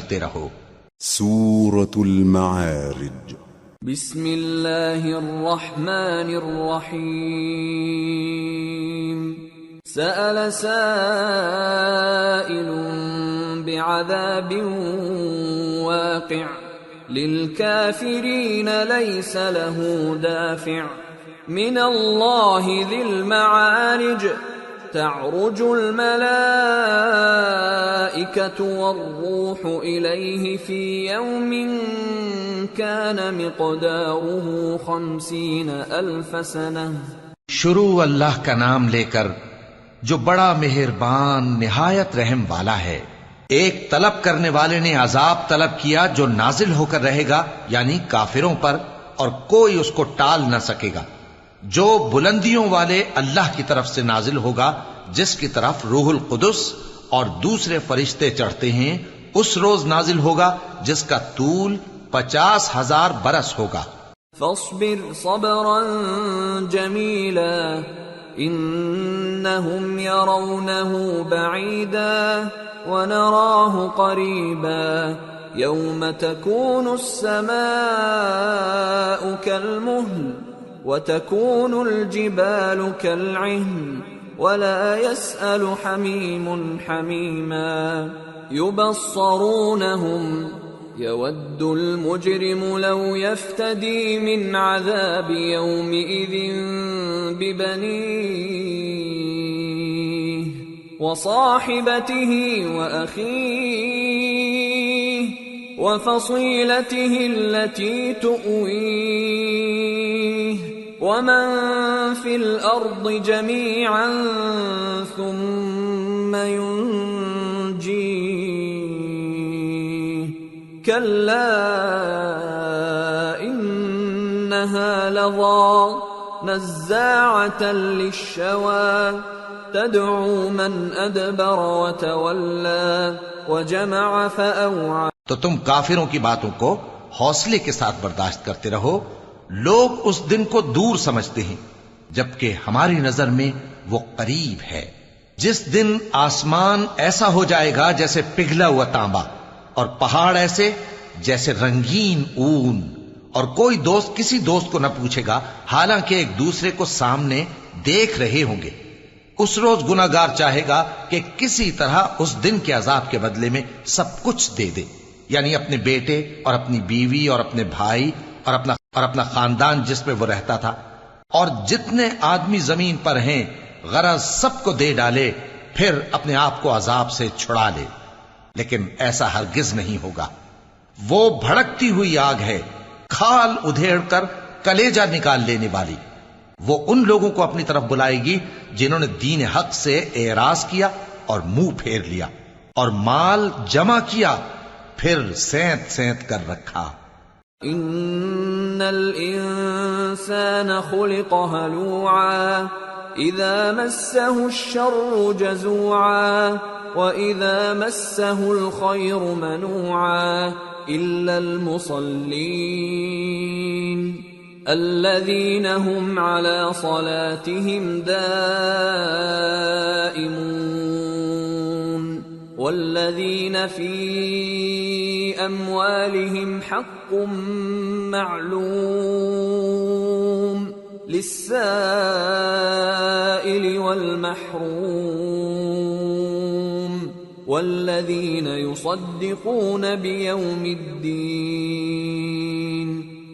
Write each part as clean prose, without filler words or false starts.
کرتے رہو۔ سورة المعارج۔ بسم اللہ الرحمن الرحیم۔ سأل سائل بعذاب واقع للكافرين ليس له دافع من الله ذي المعارج تعرج الملائكة والروح إليه في يوم كان مقداره 50,000 سنة۔ شروع اللہ کا نام لے کر جو بڑا مہربان نہایت رحم والا ہے۔ ایک طلب کرنے والے نے عذاب طلب کیا جو نازل ہو کر رہے گا، یعنی کافروں پر، اور کوئی اس کو ٹال نہ سکے گا، جو بلندیوں والے اللہ کی طرف سے نازل ہوگا، جس کی طرف روح القدس اور دوسرے فرشتے چڑھتے ہیں، اس روز نازل ہوگا جس کا طول 50,000 برس ہوگا۔ فاصبر صبرا جمیلا انہم یرونہ بعیدا ونراہ قریبا یوم تکون السماء کالمہل وتكون الجبال كالعهن ولا يسأل حميم حميما يبصرونهم يود المجرم لو يفتدي من عذاب يومئذ ببنيه وصاحبته وأخيه وفصيلته التي تؤويه ومن في الأرض جميعا ثم ينجيه كلا إنها لظى نزاعة للشوى تدعو من أدبر وتولى وجمع فأوعى۔ تو تم کافروں کی باتوں کو حوصلے کے ساتھ برداشت کرتے رہو۔ لوگ اس دن کو دور سمجھتے ہیں، جبکہ ہماری نظر میں وہ قریب ہے، جس دن آسمان ایسا ہو جائے گا جیسے پگھلا ہوا تانبا، اور پہاڑ ایسے جیسے رنگین اون، اور کوئی دوست کسی دوست کو نہ پوچھے گا، حالانکہ ایک دوسرے کو سامنے دیکھ رہے ہوں گے۔ اس روز گناہگار چاہے گا کہ کسی طرح اس دن کے عذاب کے بدلے میں سب کچھ دے دے، یعنی اپنے بیٹے اور اپنی بیوی اور اپنے بھائی اور اپنا خاندان جس میں وہ رہتا تھا، اور جتنے آدمی زمین پر ہیں، غرض سب کو دے ڈالے، پھر اپنے آپ کو عذاب سے چھڑا لے۔ لیکن ایسا ہرگز نہیں ہوگا۔ وہ بھڑکتی ہوئی آگ ہے، کھال ادھیڑ کر کلیجہ نکال لینے والی۔ وہ ان لوگوں کو اپنی طرف بلائے گی جنہوں نے دین حق سے اعراض کیا اور منہ پھیر لیا، اور مال جمع کیا پھر سینت سینت کر رکھا۔ ان الانسان خلق هلوعا اذا مسه الشر جزوعا واذا مسه الخير منوعا الا المصلين الذين هم على صلاتهم دائمون والذين في أموالهم حق معلوم للسائل والمحروم والذين يصدقون بيوم الدين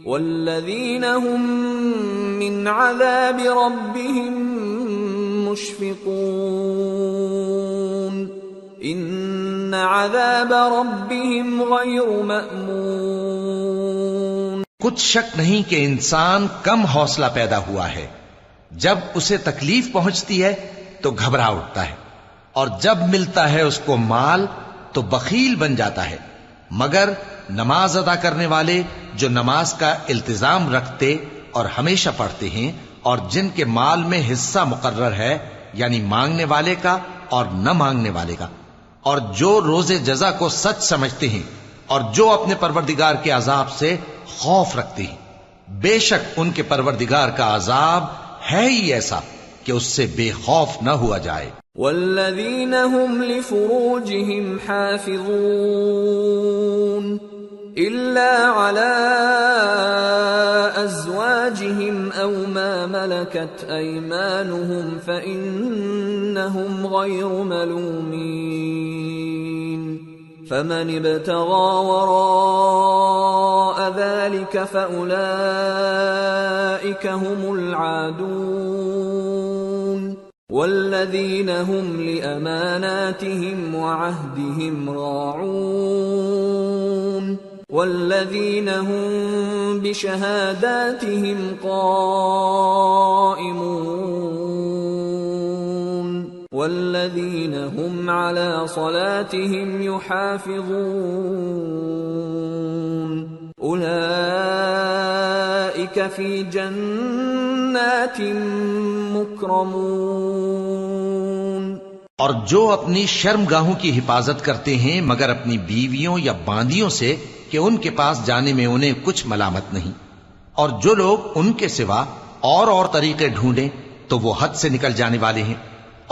والذين هم من عذاب ربهم مشفقون ان عذاب ربهم غیر مأمون۔ کچھ شک نہیں کہ انسان کم حوصلہ پیدا ہوا ہے، جب اسے تکلیف پہنچتی ہے تو گھبرا اٹھتا ہے، اور جب ملتا ہے اس کو مال تو بخیل بن جاتا ہے، مگر نماز ادا کرنے والے جو نماز کا التزام رکھتے اور ہمیشہ پڑھتے ہیں، اور جن کے مال میں حصہ مقرر ہے، یعنی مانگنے والے کا اور نہ مانگنے والے کا، اور جو روز جزا کو سچ سمجھتے ہیں، اور جو اپنے پروردگار کے عذاب سے خوف رکھتے ہیں، بے شک ان کے پروردگار کا عذاب ہے ہی ایسا کہ اس سے بے خوف نہ ہوا جائے۔ والذین هم لفروجهم حافظون إلا على أزواجهم أو ما ملكت أيمانهم فإنهم غير ملومين فمن ابتغى وراء ذلك فأولئك هم العادون والذين هم لأماناتهم وعهدهم راعون والذين هم بشهاداتهم قائمون والذين هم على صلاتهم يحافظون أولئك في جنات مکرمون۔ اور جو اپنی شرمگاہوں کی حفاظت کرتے ہیں مگر اپنی بیویوں یا باندیوں سے کہ ان کے پاس جانے میں انہیں کچھ ملامت نہیں، اور جو لوگ ان کے سوا اور طریقے ڈھونڈیں تو وہ حد سے نکل جانے والے ہیں،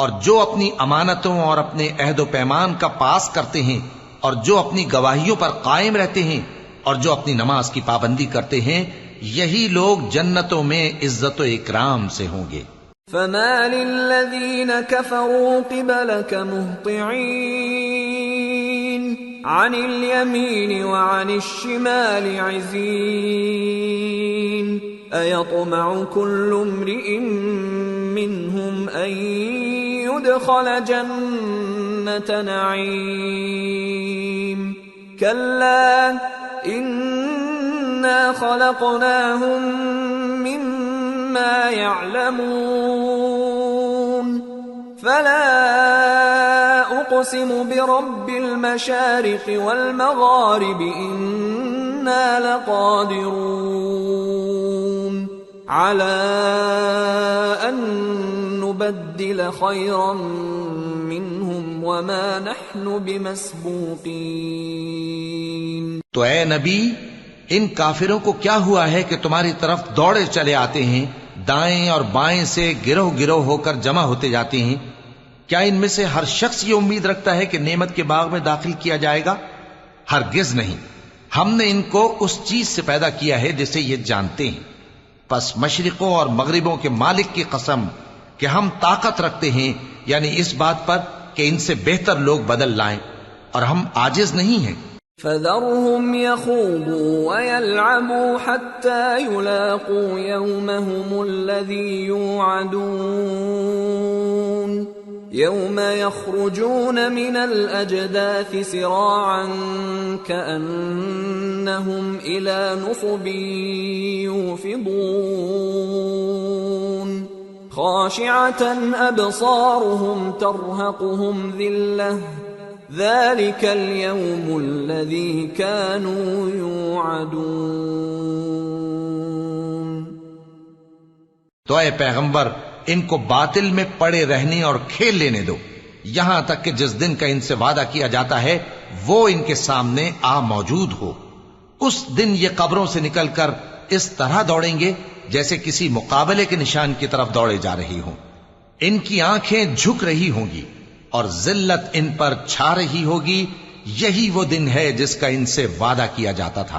اور جو اپنی امانتوں اور اپنے عہد و پیمان کا پاس کرتے ہیں، اور جو اپنی گواہیوں پر قائم رہتے ہیں، اور جو اپنی نماز کی پابندی کرتے ہیں، یہی لوگ جنتوں میں عزت و اکرام سے ہوں گے۔ فما للذین كفروا قبلك مهطعین عن الیمین وعن الشمال عزین ایطمع كل امرئ منهم ان يدخل جنة نعیم کلا انا خلقناهم مما يعلمون فلا اقسم برب المشارق والمغارب انا لقادرون على ان نبدل خيرا منهم وما نحن بمسبوقين۔ تو اے نبی، ان کافروں کو کیا ہوا ہے کہ تمہاری طرف دوڑے چلے آتے ہیں، دائیں اور بائیں سے گروہ گروہ ہو کر جمع ہوتے جاتے ہیں؟ کیا ان میں سے ہر شخص یہ امید رکھتا ہے کہ نعمت کے باغ میں داخل کیا جائے گا؟ ہرگز نہیں، ہم نے ان کو اس چیز سے پیدا کیا ہے جسے یہ جانتے ہیں۔ پس مشرقوں اور مغربوں کے مالک کی قسم کہ ہم طاقت رکھتے ہیں، یعنی اس بات پر کہ ان سے بہتر لوگ بدل لائیں، اور ہم عاجز نہیں ہیں۔ فذرهم يخوضوا ويلعبوا حتى يلاقوا يومهم الذي يوعدون يوم يخرجون من الأجداث سراعا كأنهم إلى نصب يوفضون خاشعة أبصارهم ترهقهم ذلة ذلك اليوم الذي كانوا يوعدون۔ تو اے پیغمبر، ان کو باطل میں پڑے رہنے اور کھیل لینے دو، یہاں تک کہ جس دن کا ان سے وعدہ کیا جاتا ہے وہ ان کے سامنے آ موجود ہو۔ اس دن یہ قبروں سے نکل کر اس طرح دوڑیں گے جیسے کسی مقابلے کے نشان کی طرف دوڑے جا رہی ہوں۔ ان کی آنکھیں جھک رہی ہوں گی اور ذلت ان پر چھا رہی ہوگی۔ یہی وہ دن ہے جس کا ان سے وعدہ کیا جاتا تھا۔